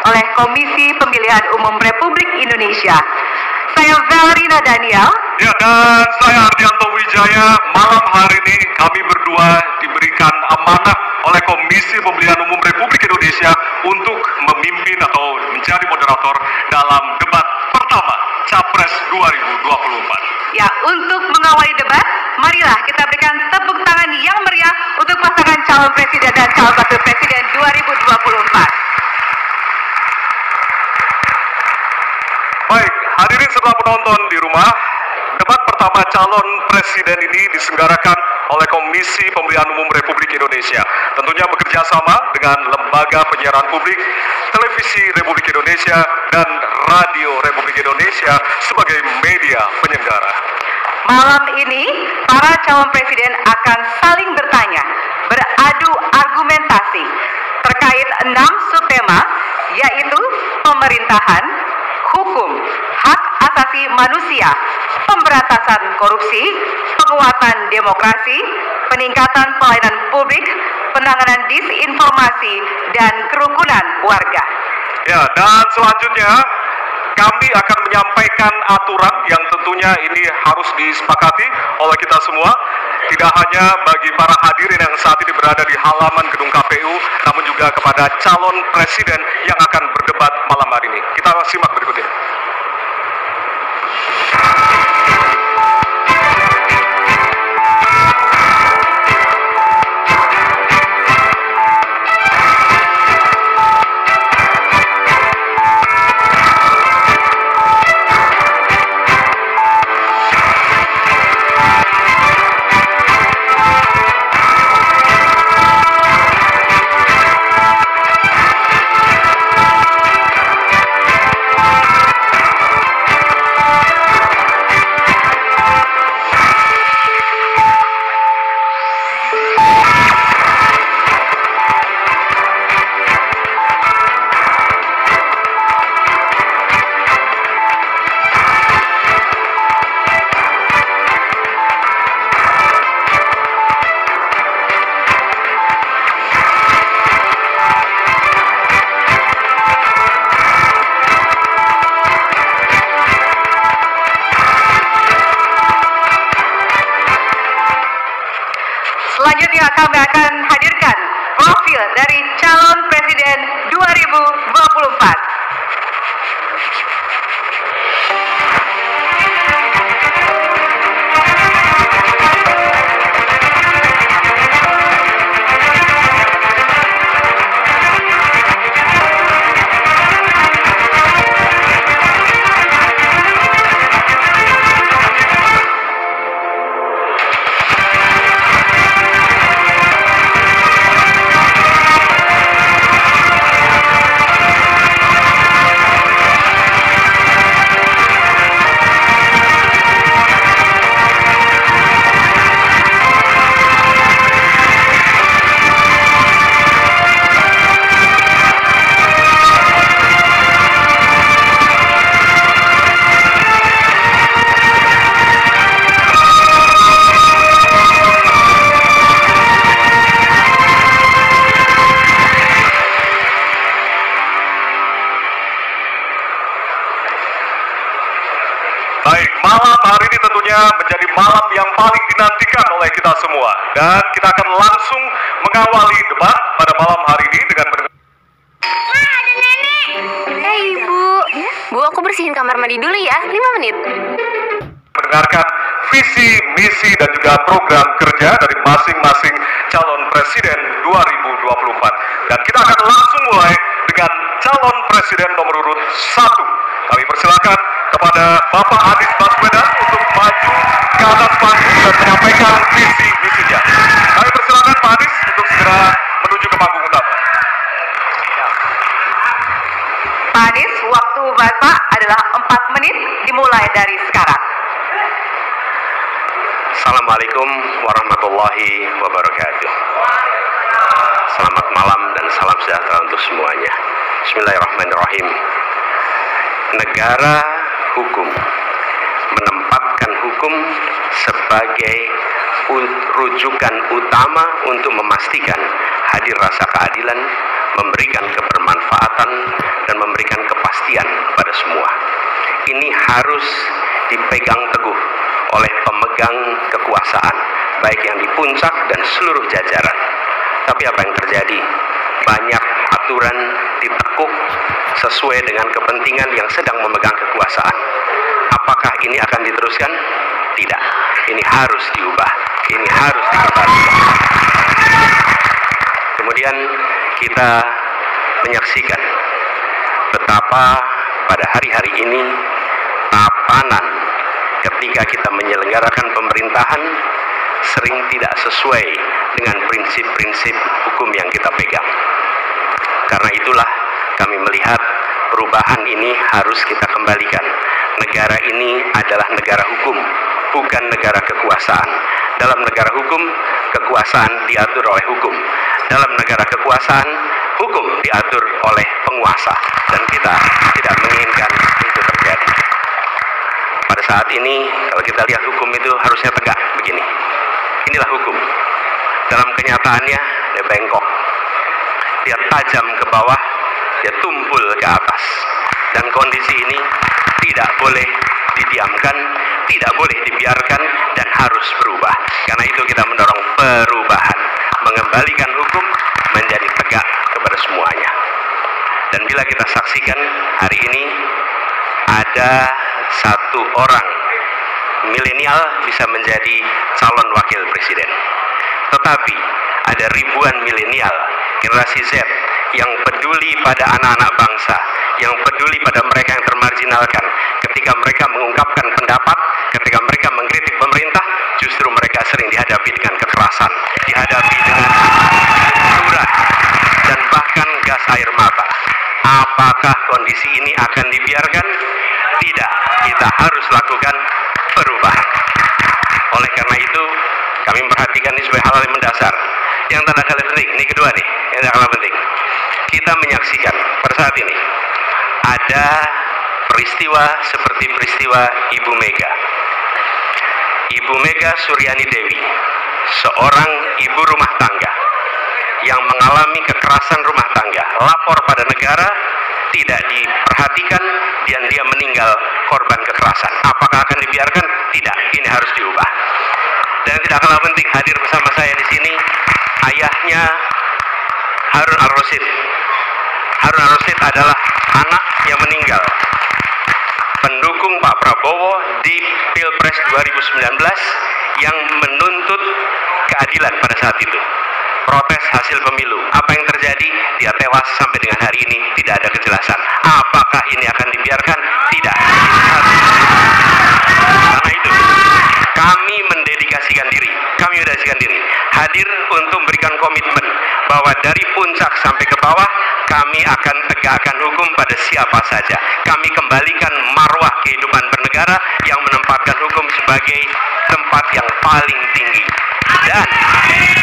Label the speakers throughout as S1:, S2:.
S1: oleh Komisi Pemilihan Umum Republik Indonesia. Saya Valerina Daniel.
S2: Ya, dan saya Ardianto Wijaya. Malam hari ini kami berdua diberikan amanah oleh Komisi Pemilihan Umum Republik Indonesia untuk memimpin atau menjadi moderator dalam debat pertama Capres 2024.
S1: Ya, untuk mengawali debat, marilah kita berikan tepuk tangan yang meriah untuk pasangan calon presiden dan calon wakil presiden 2024.
S2: Baik, hadirin serta penonton di rumah, debat pertama calon presiden ini diselenggarakan oleh Komisi Pemilihan Umum Republik Indonesia. Tentunya bekerja sama dengan Lembaga Penyiaran Publik, Televisi Republik Indonesia, dan Radio Republik Indonesia sebagai media penyelenggara.
S1: Malam ini, para calon presiden akan saling bertanya, beradu argumentasi terkait 6 subtema, yaitu pemerintahan, hukum, hak asasi manusia, pemberantasan korupsi, penguatan demokrasi, peningkatan pelayanan publik, penanganan disinformasi, dan kerukunan warga.
S2: Ya, dan selanjutnya kami akan menyampaikan aturan yang tentunya ini harus disepakati oleh kita semua, tidak hanya bagi para hadirin yang saat ini berada di halaman gedung KPU, namun juga kepada calon presiden yang akan berdebat malam hari ini. Kita simak berikut ini.
S1: Selanjutnya kami akan hadirkan profil dari calon presiden 2024.
S2: Baik, malam hari ini tentunya menjadi malam yang paling dinantikan oleh kita semua. Dan kita akan langsung mengawali debat pada malam hari ini dengan
S3: Ma, ada nenek. Ibu. Bu, aku bersihin kamar mandi dulu ya, 5 menit.
S2: mendengarkan visi, misi, dan juga program kerja dari masing-masing calon presiden 2024. Dan kita akan langsung mulai dengan calon presiden nomor urut 1. Kami persilakan kepada Bapak Anies Baswedan untuk maju ke atas panggung dan menyampaikan visi misinya. Kami persilakan Pak Anies untuk segera menuju ke panggung utama.
S1: Pak Anies, waktu Bapak adalah 4 menit dimulai dari sekarang.
S4: Assalamualaikum warahmatullahi wabarakatuh. Selamat malam dan salam sejahtera untuk semuanya. Bismillahirrahmanirrahim. Negara hukum menempatkan hukum sebagai rujukan utama untuk memastikan hadir rasa keadilan, memberikan kebermanfaatan dan memberikan kepastian kepada semua. Ini harus dipegang teguh oleh pemegang kekuasaan, baik yang di puncak dan seluruh jajaran. Tapi apa yang terjadi? Banyak aturan ditekuk sesuai dengan kepentingan yang sedang memegang kekuasaan. Apakah ini akan diteruskan? Tidak. Ini harus diubah. Ini harus dikembalikan. Kemudian kita menyaksikan betapa pada hari-hari ini tahapan ketika kita menyelenggarakan pemerintahan sering tidak sesuai dengan prinsip-prinsip hukum yang kita pegang. Karena itulah kami melihat perubahan ini harus kita kembalikan. Negara ini adalah negara hukum, bukan negara kekuasaan. Dalam negara hukum, kekuasaan diatur oleh hukum. Dalam negara kekuasaan, hukum diatur oleh penguasa. Dan kita tidak menginginkan itu terjadi. Pada saat ini, kalau kita lihat hukum itu harusnya tegak begini. Inilah hukum. Dalam kenyataannya, dia bengkok. Dia tajam ke bawah, dia tumpul ke atas. Dan kondisi ini tidak boleh didiamkan, tidak boleh dibiarkan, dan harus berubah. Karena itu kita mendorong perubahan, mengembalikan hukum menjadi tegak kepada semuanya. Dan bila kita saksikan hari ini ada satu orang milenial bisa menjadi calon wakil presiden, tetapi ada ribuan milenial generasi Z yang peduli pada anak-anak bangsa, yang peduli pada mereka yang termarginalkan. Ketika mereka mengungkapkan pendapat, ketika mereka mengkritik pemerintah, justru mereka sering dihadapi dengan kekerasan, dihadapi dengan surat dan bahkan gas air mata. Apakah kondisi ini akan dibiarkan? Tidak, kita harus lakukan perubahan. Oleh karena itu, kami memperhatikan ini sebagai hal yang mendasar. Yang tidak kalah penting, ini kedua nih, yang tidak kalah penting. Kita menyaksikan pada saat ini ada peristiwa seperti peristiwa Ibu Mega. Ibu Mega Suryani Dewi, seorang ibu rumah tangga yang mengalami kekerasan rumah tangga, lapor pada negara, tidak diperhatikan, dan dia meninggal korban kekerasan. Apakah akan dibiarkan? Tidak, ini harus diubah. Dan tidak kalah penting, hadir bersama saya di sini ayahnya Harun Ar-Rasyid. Harun Ar-Rasyid adalah anak yang meninggal, pendukung Pak Prabowo di Pilpres 2019 yang menuntut keadilan pada saat itu, protes hasil pemilu. Apa yang terjadi? Dia tewas sampai dengan hari ini tidak ada kejelasan. Apakah ini akan dibiarkan? Tidak. Karena itu kami mendedikasikan diri, hadir untuk memberikan komitmen bahwa dari puncak sampai ke bawah kami akan tegakkan hukum pada siapa saja. Kami kembalikan marwah kehidupan bernegara yang menempatkan hukum sebagai tempat yang paling tinggi. Dan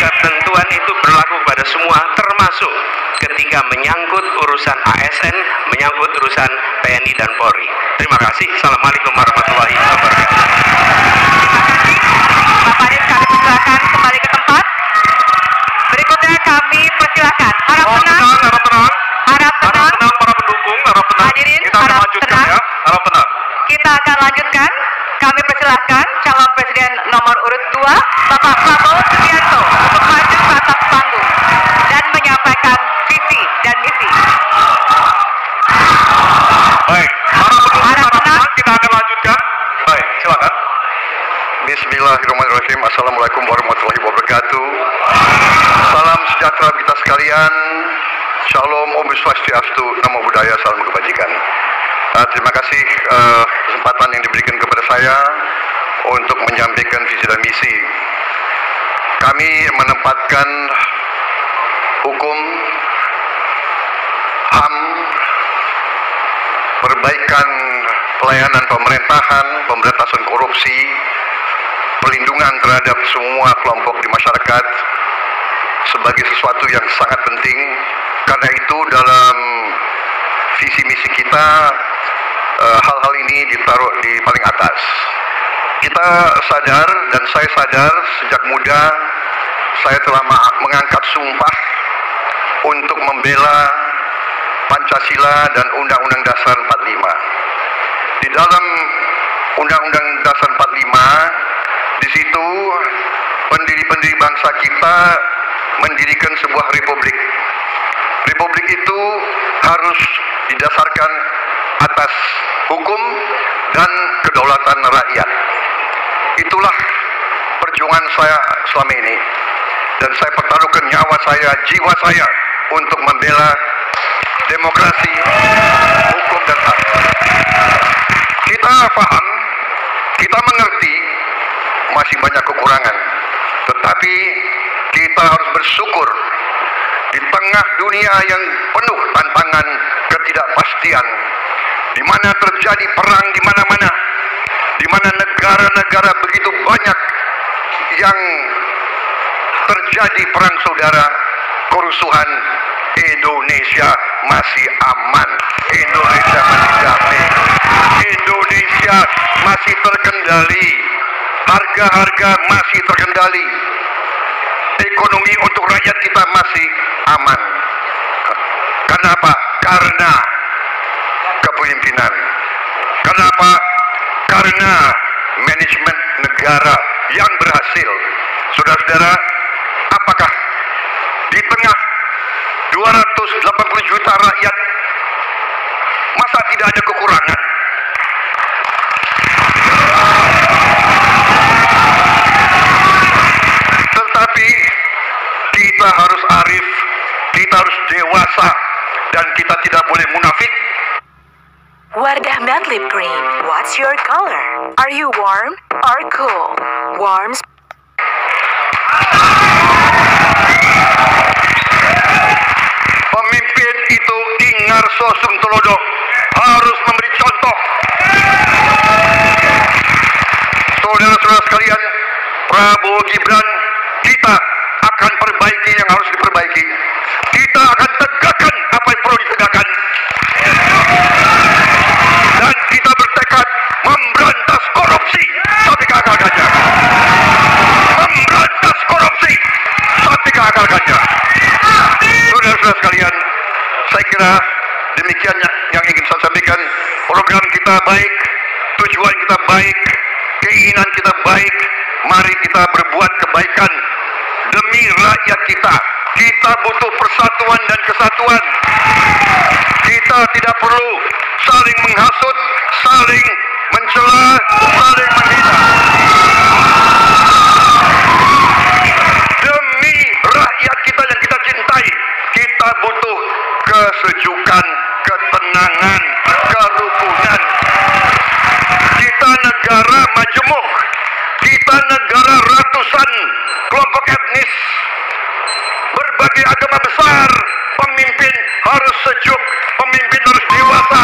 S4: ketentuan itu berlaku pada semua, termasuk ketika menyangkut urusan ASN, menyangkut urusan TNI dan Polri. Terima kasih. Assalamualaikum warahmatullahi wabarakatuh.
S1: Bapak Anies, kami persilakan kembali ke tempat. Berikutnya kami persilakan. Harap tenang. Harap tenang.
S2: Para pendukung, harap tenang.
S1: Hadirin,
S2: Kita akan
S1: harap
S2: lanjutkan
S1: tenang.
S2: ya. Harap tenang.
S1: Kita akan lanjutkan. Kami persilahkan calon presiden nomor urut 2, Bapak Prabowo Subianto, untuk maju ke atas panggung dan menyampaikan visi dan misi.
S2: Baik, para pendukung, harap tenang. Kita akan lanjutkan. Baik, silakan.
S5: Bismillahirrahmanirrahim. Assalamualaikum warahmatullahi wabarakatuh. Salam sejahtera kita sekalian. Shalom, Om Swastiastu, Namo Buddhaya, salam kebajikan. Terima kasih kesempatan yang diberikan kepada saya untuk menyampaikan visi dan misi. Kami menempatkan hukum, HAM, perbaikan pelayanan pemerintahan, pemberantasan korupsi, perlindungan terhadap semua kelompok di masyarakat sebagai sesuatu yang sangat penting. Karena itu dalam visi misi kita hal-hal ini ditaruh di paling atas. Kita sadar dan saya sadar sejak muda saya telah mengangkat sumpah untuk membela Pancasila dan Undang-Undang Dasar 45. Di dalam Undang-Undang Dasar 45, di situ pendiri-pendiri bangsa kita mendirikan sebuah republik. Republik itu harus didasarkan atas hukum dan kedaulatan rakyat. Itulah perjuangan saya selama ini. Dan saya pertaruhkan nyawa saya, jiwa saya untuk membela demokrasi, hukum dan hak. Kita paham, kita mengerti masih banyak kekurangan. Tetapi kita harus bersyukur di tengah dunia yang penuh tantangan ketidakpastian, di mana terjadi perang di mana-mana, di mana negara-negara begitu banyak yang terjadi perang saudara, kerusuhan, Indonesia masih aman, Indonesia masih damai, Indonesia masih terkendali, harga-harga masih terkendali, ekonomi untuk rakyat kita masih aman. Kenapa? Karena kepemimpinan. Kenapa? Karena manajemen negara yang berhasil. Saudara-saudara, apakah di tengah 280 juta rakyat masa tidak ada kekurangan? Tetapi kita harus arif, kita harus dewasa, dan kita tidak boleh munafik.
S6: Wardah Madlib Green, what's your color? Are you warm or cool? Warm.
S5: Pemimpin itu ingar sosum telodo, harus memberi contoh. Saudara-saudara sekalian, Prabowo Gibran, kita akan perbaiki yang harus diperbaiki. Kita akan tegakkan apa yang perlu ditegakkan. Dan kita bertekad memberantas korupsi sampai ke akal ganja. Memberantas korupsi sampai ke akal ganja. Saudara-saudara sekalian, saya kira demikian yang ingin saya sampaikan. Program kita baik, tujuan kita baik, keinginan kita baik. Mari kita berbuat kebaikan demi rakyat kita. Kita butuh persatuan dan kesatuan. Kita tidak perlu saling menghasut, saling mencela, saling menghina. Demi rakyat kita yang kita cintai, kita butuh kesejukan, ketenangan, kerukunan. Kita negara majemuk, kita negara ratusan kelompok etnis, berbagai agama besar. Pemimpin harus sejuk, pemimpin harus dewasa.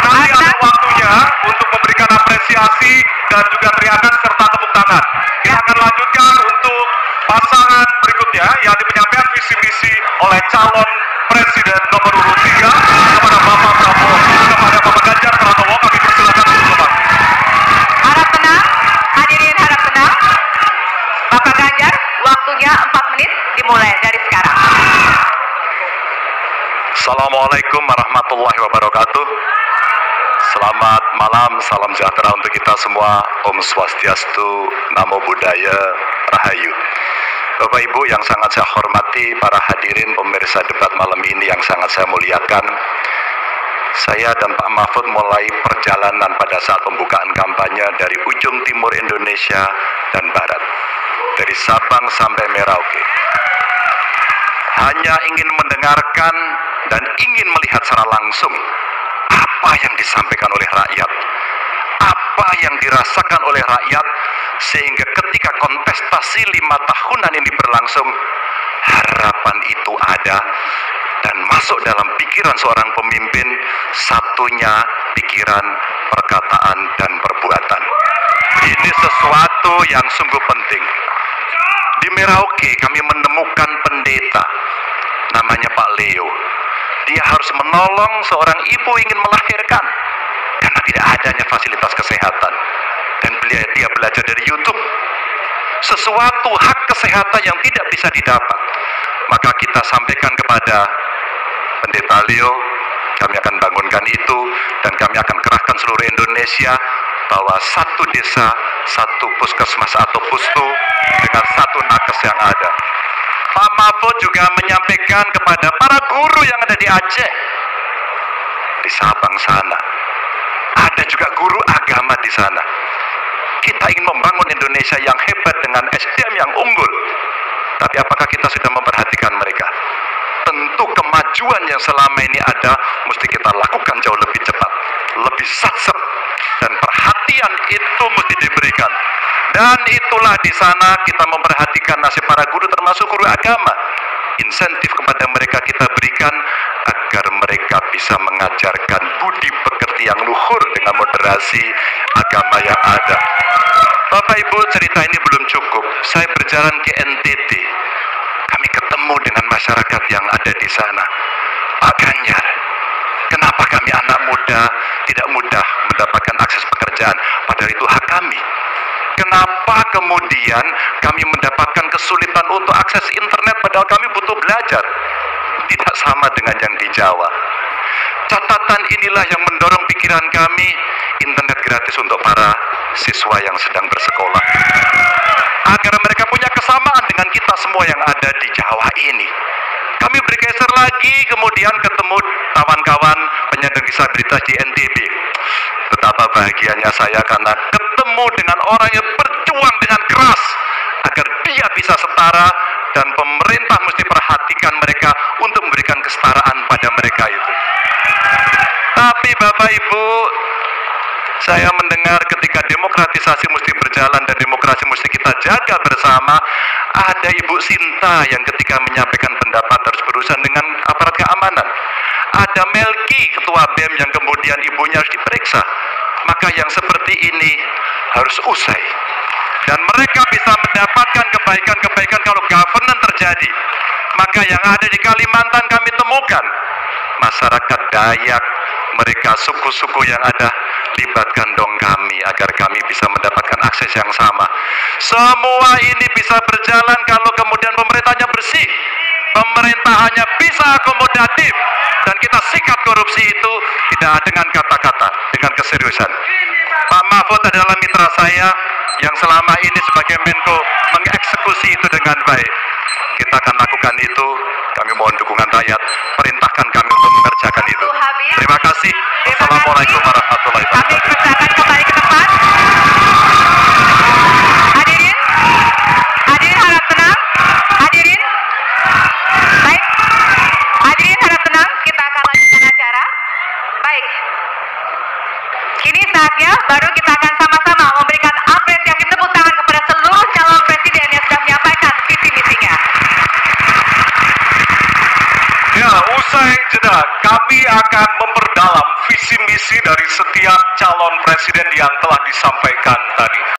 S5: Nanti ada waktunya untuk memberikan apresiasi dan juga teriakan serta tepuk tangan. Kita akan lanjutkan untuk pasangan berikutnya yang penyampaian visi misi oleh calon presiden nomor urut 3 kepada Bapak Prabowo, kepada Bapak Ganjar Pranowo. Kami persilakan untuk Bapak.
S1: Harap tenang, hadirin harap tenang. Bapak Ganjar, waktunya 4 menit dimulai dari sekarang.
S2: Assalamualaikum warahmatullahi wabarakatuh. Selamat malam, salam sejahtera untuk kita semua. Om Swastiastu, Namo Buddhaya, Rahayu. Bapak Ibu yang sangat saya hormati, para hadirin pemirsa debat malam ini yang sangat saya muliakan. Saya dan Pak Mahfud mulai perjalanan pada saat pembukaan kampanye dari ujung timur Indonesia dan barat, dari Sabang sampai Merauke. Hanya ingin mendengarkan dan ingin melihat secara langsung apa yang disampaikan oleh rakyat, apa yang dirasakan oleh rakyat, sehingga ketika kontestasi 5 tahunan ini berlangsung, harapan itu ada dan masuk dalam pikiran seorang pemimpin. Satunya pikiran, perkataan, dan perbuatan. Ini sesuatu yang sungguh penting. Di Merauke kami menemukan pendeta namanya Pak Leo.
S5: Dia harus menolong seorang ibu ingin melahirkan karena tidak adanya fasilitas kesehatan. Dan dia belajar dari YouTube sesuatu hak kesehatan yang tidak bisa didapat. Maka kita sampaikan kepada Pendeta Leo, kami akan bangunkan itu, dan kami akan kerahkan seluruh Indonesia bahwa satu desa, satu puskesmas atau pustu dengan satu nakes yang ada. Pak Mahfud juga menyampaikan kepada para guru yang ada di Aceh, di Sabang sana, ada juga guru agama di sana. Kita ingin membangun Indonesia yang hebat dengan SDM yang unggul. Tapi apakah kita sudah memperhatikan mereka? Tentu kemajuan yang selama ini ada mesti kita lakukan jauh lebih cepat, lebih satsep, dan perhatian itu mesti diberikan. Dan itulah di sana kita memperhatikan nasib para guru, termasuk guru agama. Insentif kepada mereka kita berikan agar mereka bisa mengajarkan budi pekerti yang luhur dengan moderasi agama yang ada. Bapak Ibu, cerita ini belum cukup. Saya berjalan ke NTT. Kami ketemu dengan masyarakat yang ada di sana. Pak Ganjar, kenapa kami anak muda tidak mudah mendapatkan akses pekerjaan? Padahal itu hak kami. Kenapa kemudian kami mendapatkan kesulitan untuk akses internet padahal kami butuh belajar? Tidak sama dengan yang di Jawa. Catatan inilah yang mendorong pikiran kami, internet gratis untuk para siswa yang sedang bersekolah, agar mereka punya kesamaan dengan kita semua yang ada di Jawa ini. Kami bergeser lagi, kemudian ketemu kawan-kawan penyandang disabilitas di NTB. Betapa bahagianya saya karena ketemu dengan orang yang berjuang dengan keras agar dia bisa setara, dan pemerintah mesti perhatikan mereka untuk memberikan kesetaraan pada mereka itu. Tapi Bapak Ibu, saya mendengar ketika demokratisasi mesti berjalan dan demokrasi mesti kita jaga bersama, ada Ibu Sinta yang ketika menyampaikan pendapat harus berurusan dengan aparat keamanan. Ada Melki, ketua BEM, yang kemudian ibunya harus diperiksa. Maka yang seperti ini harus usai. Dan mereka bisa mendapatkan kebaikan-kebaikan kalau governance terjadi. Maka yang ada di Kalimantan kami temukan, masyarakat Dayak, mereka suku-suku yang ada, libatkan dong kami agar kami bisa mendapatkan akses yang sama. Semua ini bisa berjalan kalau kemudian pemerintahnya bersih, pemerintahannya bisa akomodatif, dan kita sikat korupsi itu tidak dengan kata-kata, dengan keseriusan. Pak Mahfud adalah mitra saya yang selama ini sebagai Menko mengeksekusi itu dengan baik. Kita akan lakukan itu. Kami mohon dukungan rakyat, perintahkan kami untuk mengerjakan itu. Terima kasih. Assalamualaikum warahmatullahi wabarakatuh.
S1: Kami persilakan kembali ke tempat. Hadirin, hadirin harap tenang. Hadirin, baik. Hadirin harap tenang. Kita akan lanjutkan acara. Baik. Kini saatnya baru kita akan sama-sama memberikan apresiasi tepuk tangan kepada seluruh calon presiden yang sudah menyampaikan visi misinya.
S2: Ya, usai jeda, kami akan memperdalam visi misi dari setiap calon presiden yang telah disampaikan tadi.